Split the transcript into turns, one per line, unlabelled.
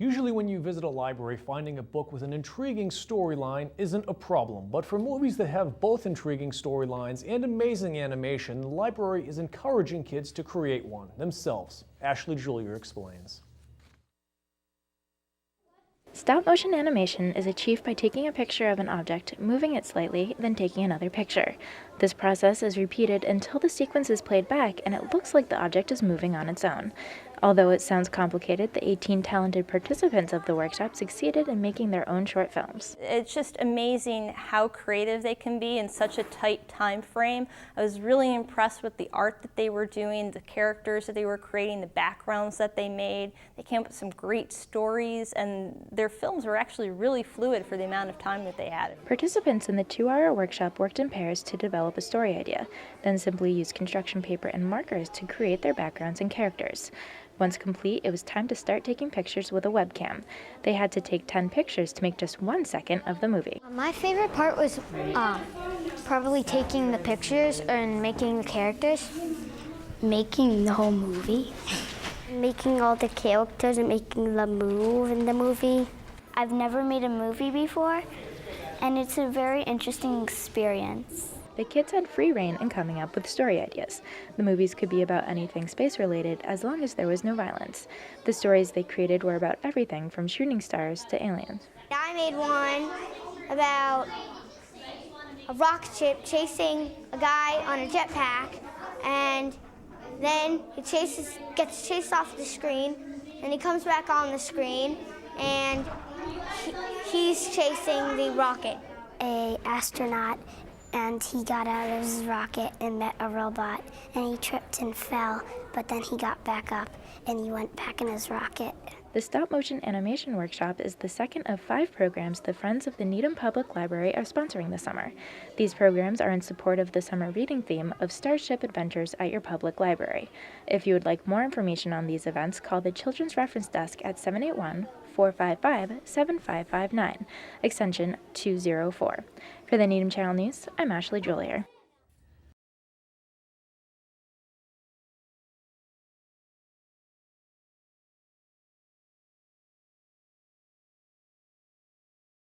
Usually when you visit a library, finding a book with an intriguing storyline isn't a problem. But for movies that have both intriguing storylines and amazing animation, the library is encouraging kids to create one themselves. Ashley Julia explains.
Stop-motion animation is achieved by taking a picture of an object, moving it slightly, then taking another picture. This process is repeated until the sequence is played back and it looks like the object is moving on its own. Although it sounds complicated, the 18 talented participants of the workshop succeeded in making their own short films.
It's just amazing how creative they can be in such a tight time frame. I was really impressed with the art that they were doing, the characters that they were creating, the backgrounds that they made. They came up with some great stories, and their films were actually really fluid for the amount of time that they had.
Participants in the 2-hour workshop worked in pairs to develop a story idea, then simply used construction paper and markers to create their backgrounds and characters. Once complete, it was time to start taking pictures with a webcam. They had to take 10 pictures to make just 1 second of the movie.
My favorite part was probably taking the pictures and making the characters. Making the whole movie. Making all the characters and making them move in the movie. I've never made a movie before, and it's a very interesting experience.
The kids had free rein in coming up with story ideas. The movies could be about anything space-related as long as there was no violence. The stories they created were about everything from shooting stars to aliens.
I made one about a rocket ship chasing a guy on a jetpack, and then he gets chased off the screen, and he comes back on the screen, and he's chasing the rocket. An astronaut, and he got out of his rocket and met a robot, and he tripped and fell, but then he got back up and he went back in his rocket.
The stop-motion animation workshop is the second of 5 programs the Friends of the Needham Public Library are sponsoring this summer. These programs are in support of the summer reading theme of Starship Adventures at your public library. If you would like more information on these events, call the Children's Reference Desk at 781-455-7559, extension 204. For the Needham Channel News, I'm Ashley Julia.